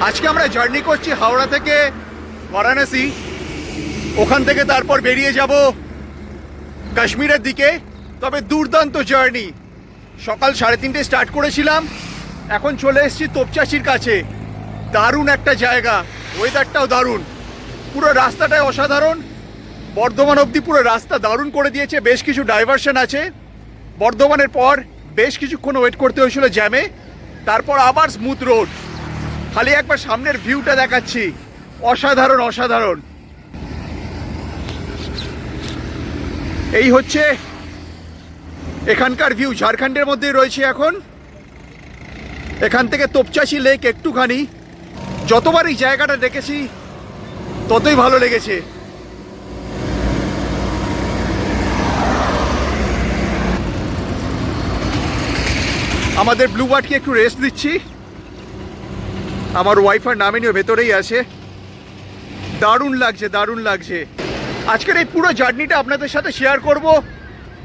আজকে আমরা জার্নি করছি হাওড়া থেকে বারাণসী, ওখান থেকে তারপর বেরিয়ে যাব কাশ্মীরের দিকে। তবে দুর্দান্ত জার্নি। সকাল 3:30 স্টার্ট করেছিলাম, এখন চলে এসেছি তোপচাচির কাছে। দারুণ একটা জায়গা, ওয়েদারটাও দারুণ, পুরো রাস্তাটাই অসাধারণ। বর্ধমান অবধি পুরো রাস্তা দারুণ করে দিয়েছে, বেশ কিছু ডাইভারশন আছে। বর্ধমানের পর বেশ কিছুক্ষণ ওয়েট করতে হয়েছিল জ্যামে, তারপর আবার স্মুথ রোড। খালি একবার সামনের ভিউটা দেখাচ্ছি, অসাধারণ অসাধারণ। এই হচ্ছে এখানকার ভিউ, ঝাড়খণ্ডের মধ্যেই রয়েছে এখন। এখান থেকে তোপচাচি লেক একটুখানি। যতবার এই জায়গাটা দেখেছি ততই ভালো লেগেছে। আমাদের ব্লু বার্ডকে একটু রেস্ট দিচ্ছি। আমার ওয়াইফার নামে নিয়ে ভেতরেই আছে। দারুণ লাগছে, দারুণ লাগছে। আজকের এই পুরো জার্নিটা আপনাদের সাথে শেয়ার করব।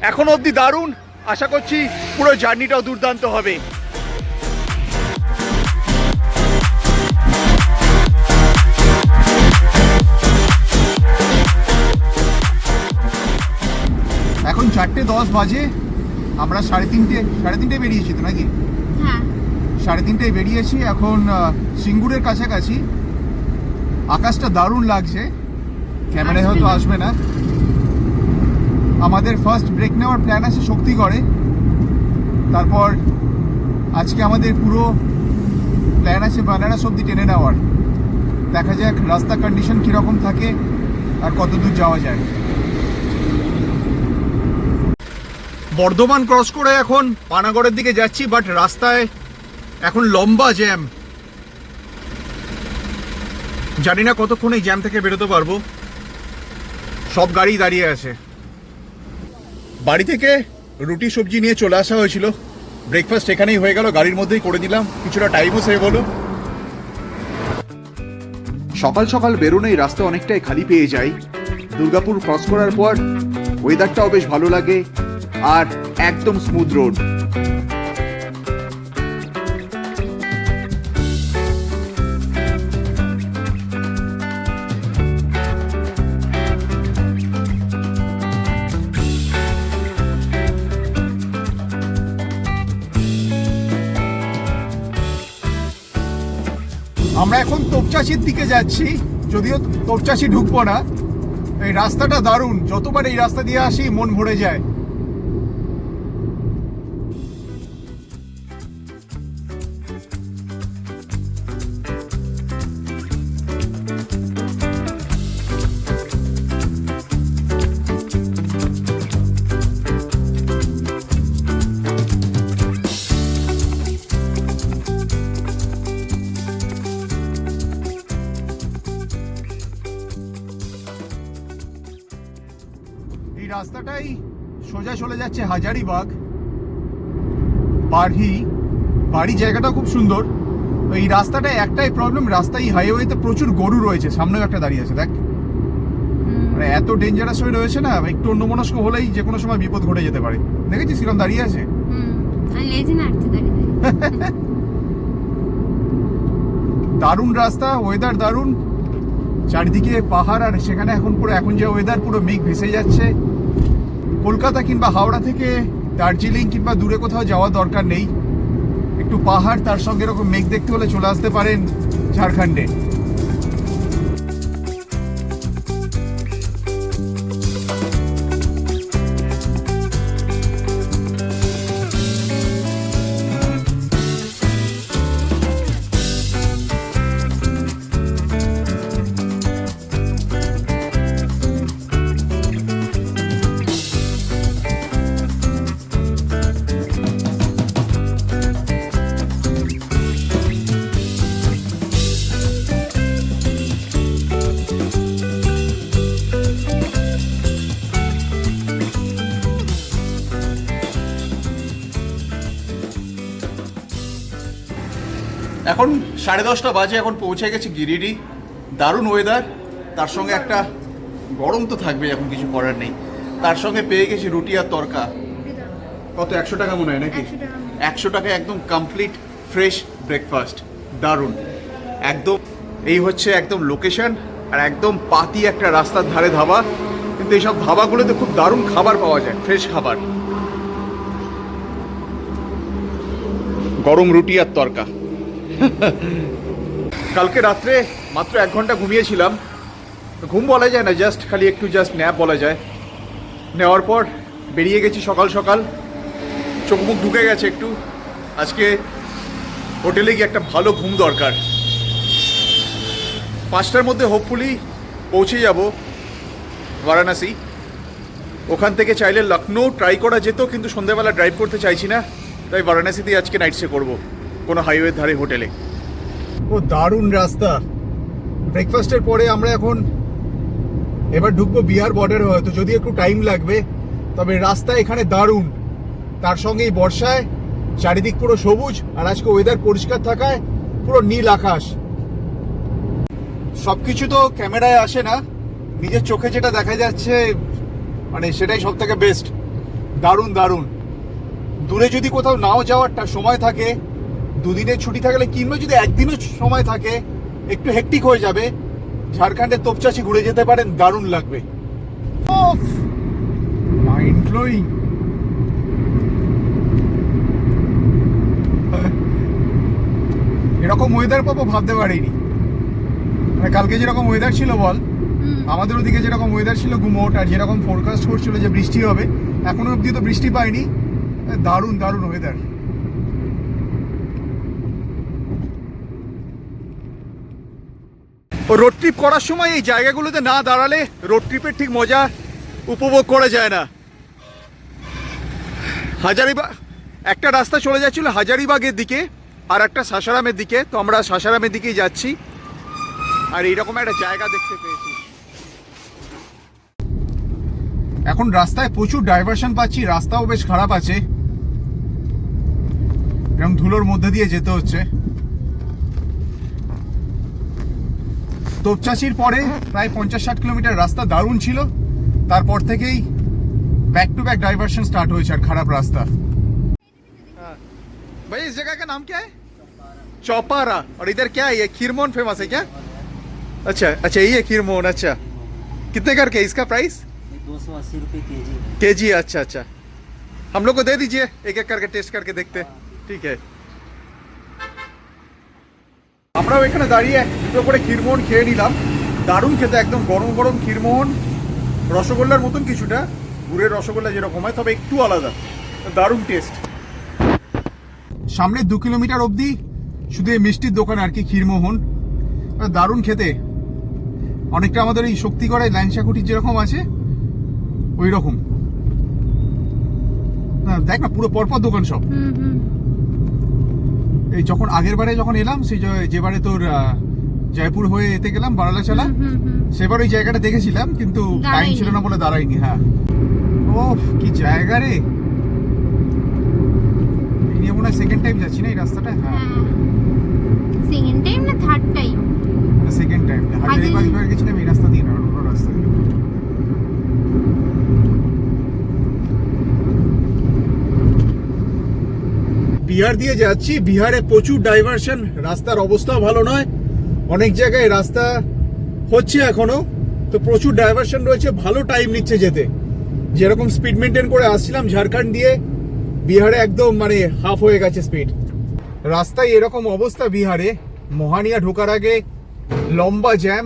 এখন অবধি দারুণ, আশা করছি পুরো জার্নিটাও দুর্দান্ত হবে। এখন 4:10 বাজে। আমরা 3:30 বেরিয়েছি তো নাকি? হ্যাঁ, 3:30 বেরিয়েছি। এখন সিঙ্গুরের কাছাকাছি। আকাশটা দারুণ লাগছে, ক্যামেরায় হয়তো আসবে না। আমাদের ফার্স্ট ব্রেক নেওয়ার প্ল্যান আছে শক্তিগড়ে। তারপর আজকে আমাদের পুরো প্ল্যান আছে বানারস অব্দি টেনে নেওয়ার। দেখা যাক রাস্তা কন্ডিশন কীরকম থাকে আর কত দূর যাওয়া যায়। বর্ধমান ক্রস করে এখন পানাগড়ের দিকে যাচ্ছি, বাট রাস্তায় এখন লম্বা জ্যাম। জানি না কতক্ষণ এই জ্যাম থেকে বেরোতে পারবো। সব গাড়ি দাঁড়িয়ে আছে। বাড়ি থেকে রুটি সবজি নিয়ে চলে আসা হয়েছিল, ব্রেকফাস্ট এখানেই হয়ে গেল, গাড়ির মধ্যেই করে দিলাম, কিছুটা টাইমও সেভ হলো। সকাল সকাল বেরোনো এই রাস্তা অনেকটাই খালি পেয়ে যাই। দুর্গাপুর ক্রস করার পর ওয়েদারটাও বেশ ভালো লাগে আর একদম স্মুথ রোড। আমরা এখন তোপচাচির দিকে যাচ্ছি, যদিও তোপচাচি ঢুকবো না। এই রাস্তাটা দারুণ, যতবার এই রাস্তা দিয়ে আসি মন ভরে যায়। এই রাস্তাটাই সোজা চলে যাচ্ছে হাজারিবাগ। বাড়ি জায়গাটা খুব সুন্দর। এই রাস্তাটায় একটাই প্রবলেম, রাস্তায় হাইওয়েতে প্রচুর গরু রয়েছে। সামনেও একটা দাঁড়িয়ে আছে, দেখ। মানে এত ডেঞ্জারাস হয়ে রয়েছে না, একটু অন্যমনস্ক হলেই যে কোনো সময় বিপদ ঘটে যেতে পারে। দেখেছিস কিরকম দাঁড়িয়ে আছে? দারুণ রাস্তা, ওয়েদার দারুণ, চারিদিকে পাহাড়। আর সেখানে এখন যে ওয়েদার, পুরো মেঘ ভেসে যাচ্ছে। কলকাতা কিংবা হাওড়া থেকে দার্জিলিং কিংবা দূরে কোথাও যাওয়ার দরকার নেই। একটু পাহাড় তার সঙ্গে এরকম মেঘ দেখতে হলে চলে আসতে পারেন ঝাড়খণ্ডে। এখন 10:30 বাজে, এখন পৌঁছে গেছি গিরিডি। দারুণ ওয়েদার, তার সঙ্গে একটা গরম তো থাকবে, এখন কিছু করার নেই। তার সঙ্গে পেয়ে গেছি রুটি আর তরকা। কত 100 টাকা মনে হয় নাকি? 100 টাকা একদম কমপ্লিট ফ্রেশ ব্রেকফাস্ট, দারুণ। একদম এই হচ্ছে একদম লোকেশন, আর একদম পাতি একটা রাস্তার ধারে ধাবা। কিন্তু এইসব ধাবাগুলোতে খুব দারুণ খাবার পাওয়া যায়, ফ্রেশ খাবার, গরম রুটি আর তরকা। কালকে রাত্রে মাত্র 1 ঘন্টা ঘুমিয়েছিলাম। ঘুম বলা যায় না, জাস্ট খালি একটু ন্যাপ বলা যায়। নেওয়ার পর বেরিয়ে গেছি সকাল সকাল, চোখ মুখ ঢুকে গেছে একটু। আজকে হোটেলে গিয়ে একটা ভালো ঘুম দরকার। 5টার মধ্যে হোপফুলি পৌঁছে যাব বারাণসী। ওখান থেকে চাইলে লখনৌ ট্রাই করা যেত, কিন্তু সন্ধ্যাবেলা ড্রাইভ করতে চাইছি না, তাই বারাণসীতেই আজকে নাইট স্টে করবো কোনো হাইওয়ের ধারে হোটেলে। ও দারুণ রাস্তা। ব্রেকফাস্টের পরে আমরা এখন এবার ঢুকবো বিহার বর্ডারে, হয়তো যদি একটু টাইম লাগবে, তবে রাস্তা এখানে দারুণ। তার সঙ্গে এই বর্ষায় চারিদিক পুরো সবুজ, আর আজকে ওয়েদার পরিষ্কার থাকায় পুরো নীল আকাশ। সবকিছু তো ক্যামেরায় আসে না, নিজের চোখে যেটা দেখা যাচ্ছে মানে সেটাই সব থেকে বেস্ট। দারুণ দারুণ। দূরে যদি কোথাও নাও যাওয়ারটা সময় থাকে, 2 দিনের ছুটি থাকলে, কিংবা যদি 1 দিনও সময় থাকে, একটু হেক্টিক হয়ে যাবে, ঝাড়খণ্ডের তোপচাচি ঘুরে যেতে পারেন, দারুণ লাগবে। Mind blowing. এরকম ওয়েদার পাবো ভাবতে পারিনি। মানে কালকে যেরকম ওয়েদার ছিল বল, আমাদের ওদিকে যেরকম ওয়েদার ছিল গুমোট, আর যেরকম ফোরকাস্ট করছিল যে বৃষ্টি হবে, এখনো অবধি তো বৃষ্টি পাইনি। দারুণ দারুণ ওয়েদার। রোড ট্রিপ করার সময় এই জায়গাগুলোতে না দাঁড়ালে রোড ট্রিপের ঠিক মজা উপভোগ করা যায় না। হাজারিবাগ একটা রাস্তা চলে যাচ্ছিল হাজারিবাগের দিকে, আর একটা সাসারামের দিকে। তো আমরা সাসারামের দিকেই যাচ্ছি, আর এইরকম একটা জায়গা দেখতে পেয়েছি। এখন রাস্তায় প্রচুর ডাইভারশন পাচ্ছি, রাস্তাও বেশ খারাপ আছে, এরকম ধুলোর মধ্যে দিয়ে যেতে হচ্ছে। তোপচাচির পরে প্রায় 50-60 কিলোমিটার রাস্তা দারুণ ছিল, তারপর থেকেই back to back diversion start हुई और खराब रास्ता। भाई इस जगह का नाम क्या है? चौपारा। और इधर क्या है ये? खीरमोहन फेमस है क्या? अच्छा अच्छा, यही है खीरमोहन। अच्छा, कितने करके इसका प्राइस? 280 रुपये केजी। केजी? अच्छा अच्छा, हम लोग को दे दीजिए, एक एक करके टेस्ट करके देखते हैं। ठीक है, আমরাও এখানে দাঁড়িয়ে দুটো করে ক্ষীরমোহন খেয়ে নিলাম। দারুণ খেতে, একদম গরম গরম ক্ষীরমোহন, রসগোল্লার মতন কিছুটা, গুড়ের রসগোল্লা যেরকম হয় তবে একটু আলাদা, দারুণ টেস্ট। সামনে 2 কিলোমিটার অবধি শুধু এই মিষ্টির দোকান আর কি, ক্ষীরমোহন দারুণ খেতে। অনেকটা আমাদের এই শক্তিগড়ায় ল্যাংচাকুটির যেরকম আছে ওই রকম। দেখ না, পুরো পরপর দোকান সব। এই যখন আগের বারে যখন এলাম, সেই যেবারে তোর জয়পুর হয়ে এতে গেলাম বারালাচালা, সেবার ওই জায়গাটা দেখেছিলাম, কিন্তু টাইম ছিল না বলে দাঁড়াইনি। হ্যাঁ, ওফ কি জায়গা রে! এই নিয়ে মনে হয় সেকেন্ড টাইম যাচ্ছি না এই রাস্তাটা। হ্যাঁ, সেকেন্ড টাইম না third time? Second time. Hazaribagh গেছিলাম এই রাস্তা দিয়ে না, অন্য রাস্তা দিয়ে। বিহার দিয়ে যাচ্ছি, বিহারে প্রচুর ডাইভারশন, রাস্তার অবস্থা ভালো নয়, অনেক জায়গায় রাস্তা হচ্ছে এখনো, তো প্রচুর ডাইভারশন রয়েছে, ভালো টাইম নিচ্ছে যেতে। যেরকম স্পিড মেনটেন করে আসছিলাম ঝাড়খণ্ড দিয়ে, বিহারে একদম মানে হাফ হয়ে গেছে স্পিড। রাস্তায় এরকম অবস্থা বিহারে, মোহানিয়া ঢোকার আগে লম্বা জ্যাম,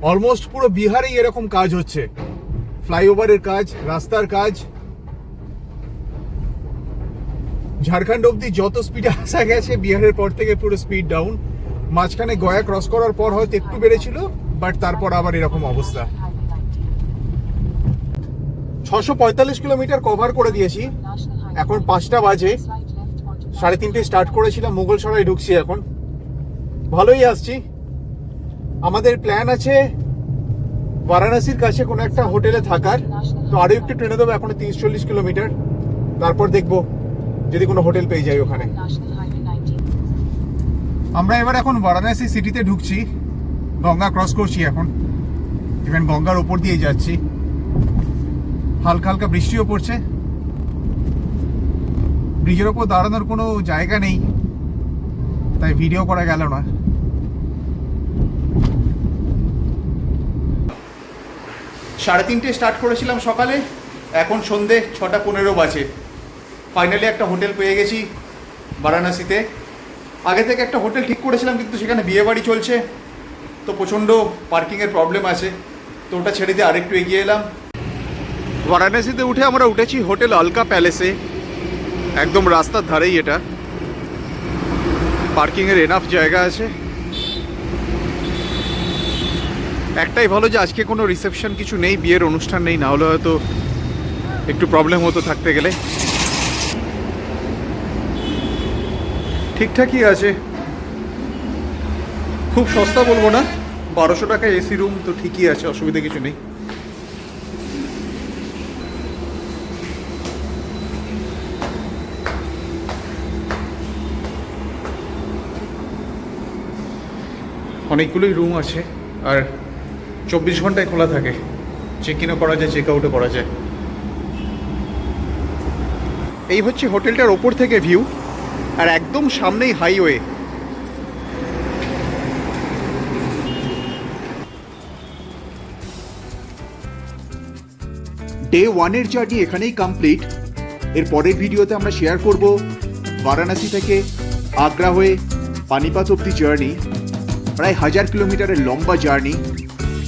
অলমোস্ট পুরো বিহারেই এরকম কাজ হচ্ছে, ফ্লাইওভারের কাজ, রাস্তার কাজ। ঝাড়খণ্ড অব্দি যত স্পিডে আসা গেছে, বিহারের পর থেকে পুরো স্পিড ডাউন। মাঝখানে গয়া ক্রস করার পর হয়তো একটু বেড়েছিল, বাট তারপর আবার এরকম অবস্থা। 645 কিলোমিটার কভার করে দিয়েছি, এখন 5টা বাজে, 3:30 স্টার্ট করেছিলাম, মুঘলসরাই ঢুকছি এখন। ভালোই আসছি। আমাদের প্ল্যান আছে বারাণসীর কাছে কোনো একটা হোটেলে থাকার, তো আরো একটু ট্রেনে দেবো, এখন 30-40 কিলোমিটার, তারপর দেখবো যদি কোনো হোটেল পেয়ে যাই ওখানে। আমরা এবার এখন বারাণসী সিটিতে ঢুকছি, গঙ্গা ক্রস করছি এখন, ইভেন গঙ্গার ওপর দিয়ে যাচ্ছি। হালকা হালকা বৃষ্টিও পড়ছে, ব্রিজের ওপর দাঁড়ানোর কোনো জায়গা নেই, তাই ভিডিও করা গেল না। 3:30 স্টার্ট করেছিলাম সকালে, এখন সন্ধে 6:15 বাজে। ফাইনালি একটা হোটেল পেয়ে গেছি বারাণসীতে। আগে থেকে একটা হোটেল ঠিক করেছিলাম, কিন্তু সেখানে বিয়েবাড়ি চলছে, তো প্রচণ্ড পার্কিংয়ের প্রবলেম আছে, তো ওটা ছেড়ে দিয়ে আরেকটু এগিয়ে এলাম। বারাণসীতে উঠে আমরা উঠেছি হোটেল অলকা প্যালেসে, একদম রাস্তার ধারেই এটা। পার্কিংয়ের এনাফ জায়গা আছে। একটাই ভালো যে আজকে কোনো রিসেপশন কিছু নেই, বিয়ের অনুষ্ঠান নেই, না হলে হয়তো একটু প্রবলেম হতো থাকতে গেলে। ঠিকঠাকই আছে, খুব সস্তা বলবো না, 1200 টাকা এসি রুম, তো ঠিকই আছে, অসুবিধা কিছু নেই। অনেকগুলোই রুম আছে, আর 24 ঘন্টায় খোলা থাকে, চেক ইনও করা যায়, চেক আউটও করা যায়। এই হচ্ছে হোটেলটার ওপর থেকে ভিউ, আর একদম সামনেই হাইওয়ে। ডে 1-এর জার্নি এখানেই কমপ্লিট। এর পরের ভিডিওতে আমরা শেয়ার করব বারাণসী থেকে আগ্রা হয়ে পানিপাত অব্দি জার্নি, প্রায় 1000 কিলোমিটারের লম্বা জার্নি,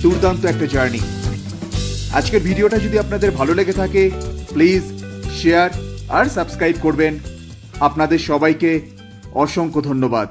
দুর্দান্ত একটা জার্নি। আজকের ভিডিওটা যদি আপনাদের ভালো লেগে থাকে, প্লিজ শেয়ার আর সাবস্ক্রাইব করবেন। আপনাদের সবাইকে অসংখ্য ধন্যবাদ।